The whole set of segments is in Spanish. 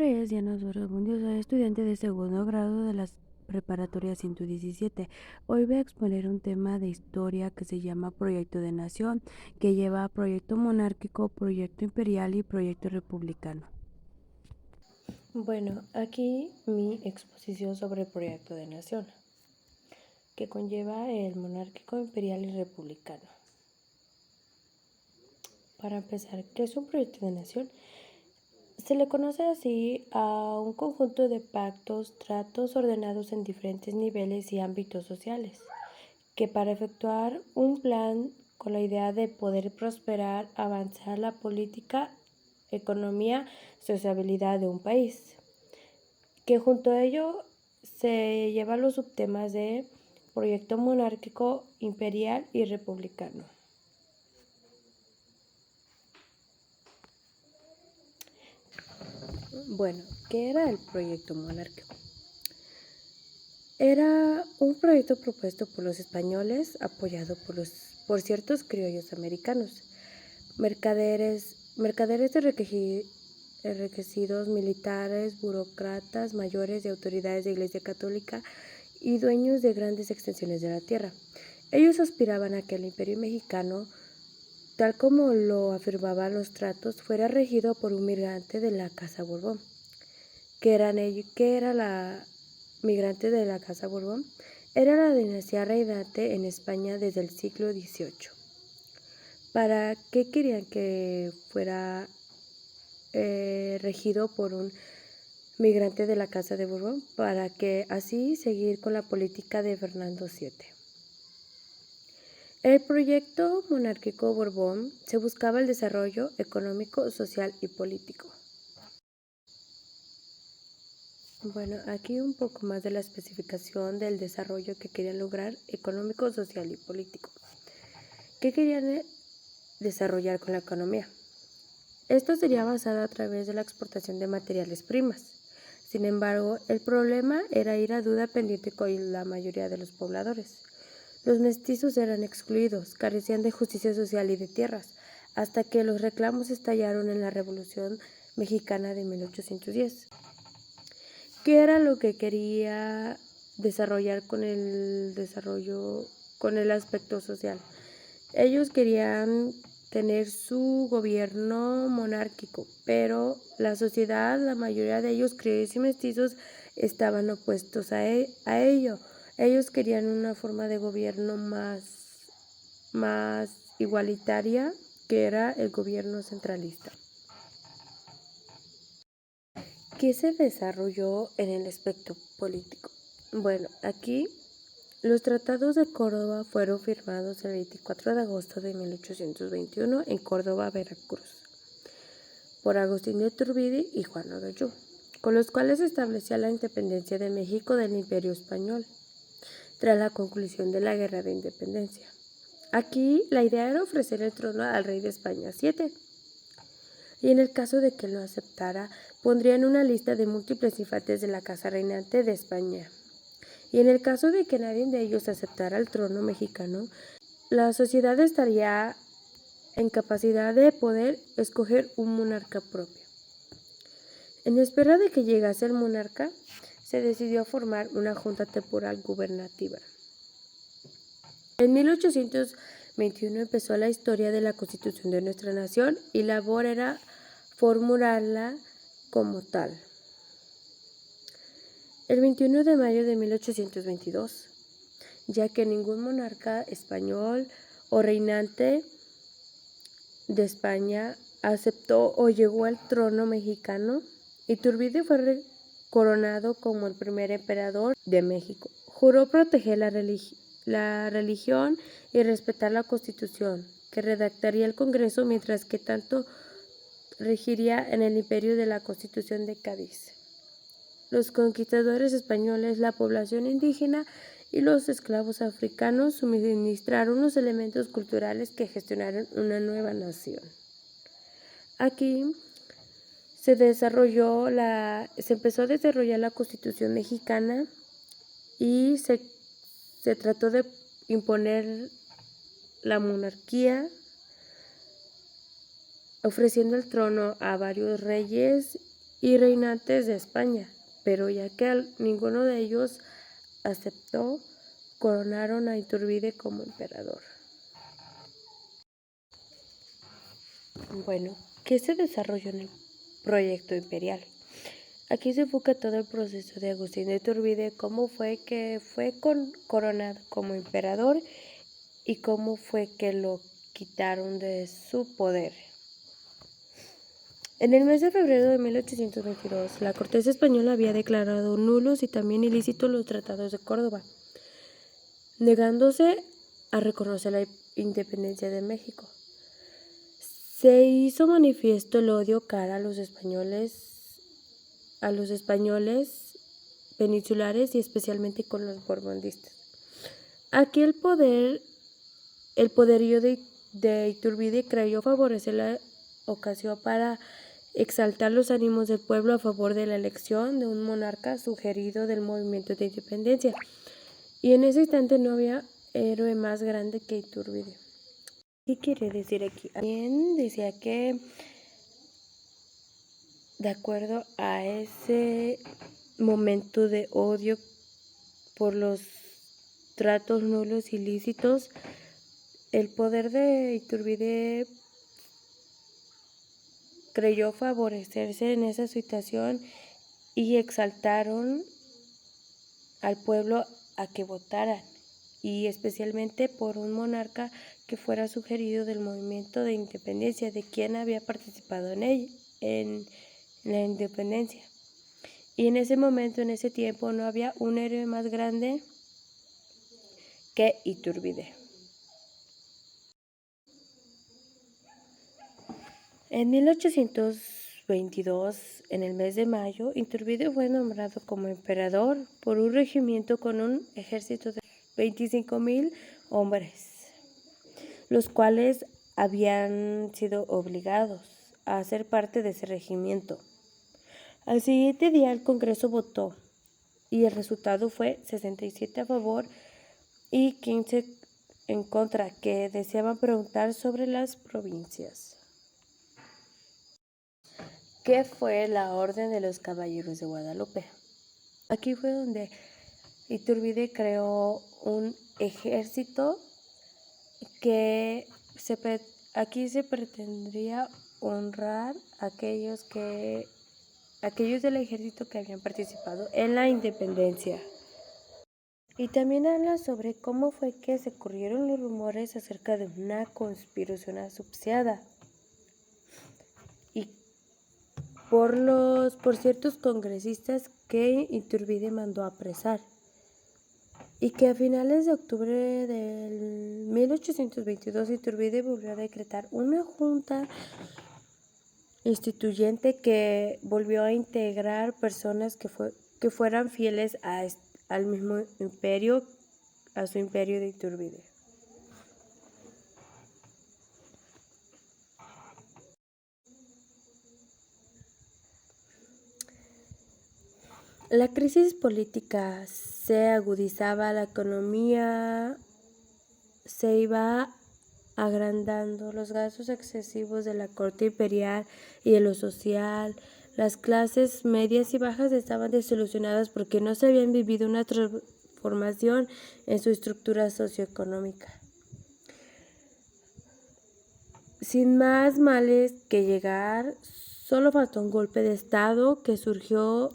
nombre es Diana Bundio, soy estudiante de segundo grado de la preparatoria 117. Hoy voy a exponer un tema de historia que se llama Proyecto de Nación, que lleva proyecto monárquico, proyecto imperial y proyecto republicano. Bueno, aquí mi exposición sobre el proyecto de nación, que conlleva el monárquico, imperial y republicano. Para empezar, ¿qué es un proyecto de nación? Se le conoce así a un conjunto de pactos, tratos ordenados en diferentes niveles y ámbitos sociales, que para efectuar un plan con la idea de poder prosperar, avanzar la política, economía, sociabilidad de un país, que junto a ello se llevan los subtemas de proyecto monárquico, imperial y republicano. Bueno, ¿qué era el proyecto monárquico? Era un proyecto propuesto por los españoles, apoyado por ciertos criollos americanos, mercaderes enriquecidos, militares, burócratas mayores y autoridades de Iglesia Católica y dueños de grandes extensiones de la tierra. Ellos aspiraban a que el Imperio mexicano, tal como lo afirmaban los tratos, fuera regido por un migrante de la Casa Borbón. ¿Qué era la migrante de la Casa Borbón? Era la dinastía reinante en España desde el siglo XVIII. ¿Para qué querían que fuera regido por un migrante de la Casa de Borbón? Para que así seguir con la política de Fernando VII. El proyecto monárquico Borbón se buscaba el desarrollo económico, social y político. Bueno, aquí un poco más de la especificación del desarrollo que querían lograr económico, social y político. ¿Qué querían desarrollar con la economía? Esto sería basado a través de la exportación de materiales primas. Sin embargo, el problema era ir a duda pendiente con la mayoría de los pobladores. Los mestizos eran excluidos, carecían de justicia social y de tierras, hasta que los reclamos estallaron en la Revolución Mexicana de 1810. ¿Qué era lo que quería desarrollar con el aspecto social? Ellos querían tener su gobierno monárquico, pero la sociedad, la mayoría de ellos, criollos y mestizos, estaban opuestos a ello. Ellos querían una forma de gobierno más igualitaria, que era el gobierno centralista. ¿Qué se desarrolló en el aspecto político? Bueno, aquí los tratados de Córdoba fueron firmados el 24 de agosto de 1821 en Córdoba, Veracruz, por Agustín de Iturbide y Juan Oroyo, con los cuales se establecía la independencia de México del Imperio Español, tras la conclusión de la Guerra de Independencia. Aquí la idea era ofrecer el trono al rey de España 7, y en el caso de que lo aceptara, pondrían una lista de múltiples infantes de la casa reinante de España. Y en el caso de que nadie de ellos aceptara el trono mexicano, la sociedad estaría en capacidad de poder escoger un monarca propio. En espera de que llegase el monarca, se decidió formar una junta temporal gubernativa. En 1821 empezó la historia de la constitución de nuestra nación y la labor era formularla como tal. El 21 de mayo de 1822, ya que ningún monarca español o reinante de España aceptó o llegó al trono mexicano, Iturbide fue coronado como el primer emperador de México. Juró proteger la religión y respetar la Constitución que redactaría el Congreso, mientras que tanto regiría en el imperio de la Constitución de Cádiz. Los conquistadores españoles, la población indígena y los esclavos africanos suministraron los elementos culturales que gestionaron una nueva nación. Aquí se empezó a desarrollar la Constitución mexicana y se trató de imponer la monarquía, ofreciendo el trono a varios reyes y reinantes de España, pero ya que ninguno de ellos aceptó, coronaron a Iturbide como emperador. Bueno, ¿qué se desarrolló en el proyecto imperial? Aquí se enfoca todo el proceso de Agustín de Iturbide, cómo fue que fue coronado como emperador y cómo fue que lo quitaron de su poder. En el mes de febrero de 1822, la Cortes española había declarado nulos y también ilícitos los tratados de Córdoba, negándose a reconocer la independencia de México. Se hizo manifiesto el odio cara a los españoles peninsulares y especialmente con los borbondistas. Aquí el poderío de Iturbide creyó favorecer la ocasión para exaltar los ánimos del pueblo a favor de la elección de un monarca sugerido del movimiento de independencia. Y en ese instante no había héroe más grande que Iturbide. ¿Qué quiere decir aquí? También decía que de acuerdo a ese momento de odio por los tratos nulos ilícitos, el poder de Iturbide creyó favorecerse en esa situación y exaltaron al pueblo a que votaran, y especialmente por un monarca que fuera sugerido del movimiento de independencia, de quien había participado en la independencia. Y en ese momento, en ese tiempo, no había un héroe más grande que Iturbide. En 1822, en el mes de mayo, Iturbide fue nombrado como emperador por un regimiento con un ejército de 25,000 hombres, los cuales habían sido obligados a ser parte de ese regimiento. Al siguiente día el Congreso votó y el resultado fue 67 a favor y 15 en contra, que deseaban preguntar sobre las provincias. ¿Qué fue la Orden de los Caballeros de Guadalupe? Aquí fue donde Iturbide creó un ejército que aquí se pretendría honrar a aquellos del ejército que habían participado en la independencia. Y también habla sobre cómo fue que se corrieron los rumores acerca de una conspiración asociada y por ciertos congresistas que Iturbide mandó apresar, y que a finales de octubre del 1822 Iturbide volvió a decretar una junta instituyente que volvió a integrar personas que fueran fieles al mismo imperio, a su imperio de Iturbide. La crisis política se agudizaba, la economía se iba agrandando, los gastos excesivos de la corte imperial y de lo social, las clases medias y bajas estaban desilusionadas porque no se habían vivido una transformación en su estructura socioeconómica. Sin más males que llegar, solo faltó un golpe de estado que surgió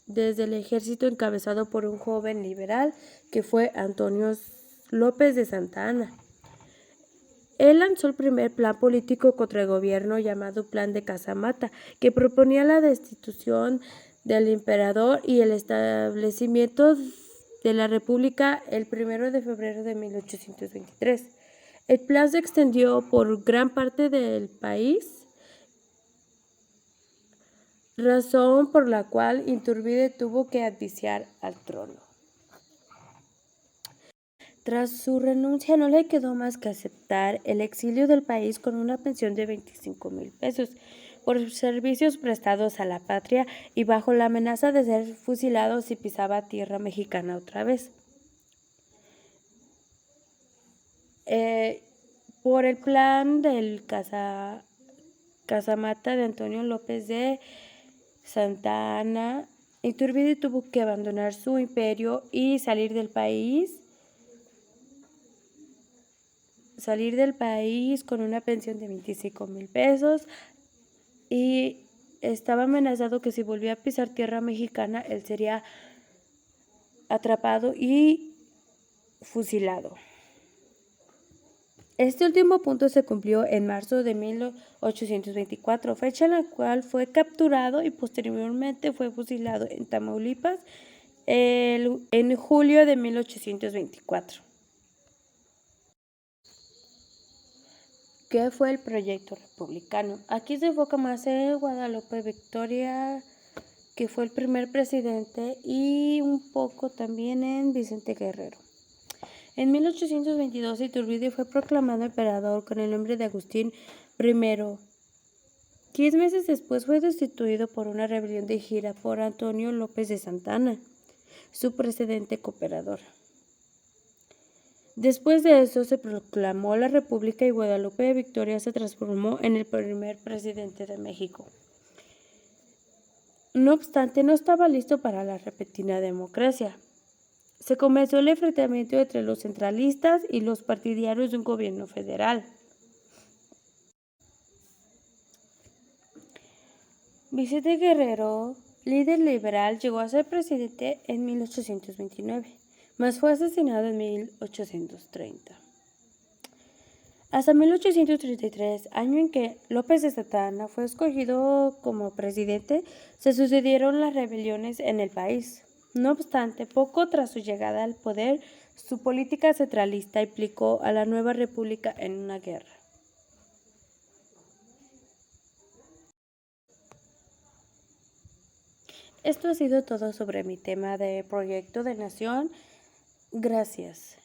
desde el ejército encabezado por un joven liberal que fue Antonio López de Santa Anna. Él lanzó el primer plan político contra el gobierno llamado Plan de Casamata, que proponía la destitución del emperador y el establecimiento de la república el 1 de febrero de 1823. El plan se extendió por gran parte del país, razón por la cual Iturbide tuvo que abdicar al trono. Tras su renuncia no le quedó más que aceptar el exilio del país con una pensión de 25,000 pesos por servicios prestados a la patria y bajo la amenaza de ser fusilado si pisaba tierra mexicana otra vez. Por el plan del Casamata de Antonio López de Santa Anna, Iturbide tuvo que abandonar su imperio y salir del país con una pensión de 25,000 pesos, y estaba amenazado que si volvía a pisar tierra mexicana, él sería atrapado y fusilado. Este último punto se cumplió en marzo de 1824, fecha en la cual fue capturado y posteriormente fue fusilado en Tamaulipas en julio de 1824. ¿Qué fue el proyecto republicano? Aquí se enfoca más en Guadalupe Victoria, que fue el primer presidente, y un poco también en Vicente Guerrero. En 1822 Iturbide fue proclamado emperador con el nombre de Agustín I. 10 meses después fue destituido por una rebelión de Gira por Antonio López de Santa Anna, su presidente cooperador. Después de eso se proclamó la República y Guadalupe de Victoria se transformó en el primer presidente de México. No obstante, no estaba listo para la repentina democracia. Se comenzó el enfrentamiento entre los centralistas y los partidarios de un gobierno federal. Vicente Guerrero, líder liberal, llegó a ser presidente en 1829, mas fue asesinado en 1830. Hasta 1833, año en que López de Santa Anna fue escogido como presidente, se sucedieron las rebeliones en el país. No obstante, poco tras su llegada al poder, su política centralista implicó a la nueva república en una guerra. Esto ha sido todo sobre mi tema de proyecto de nación. Gracias.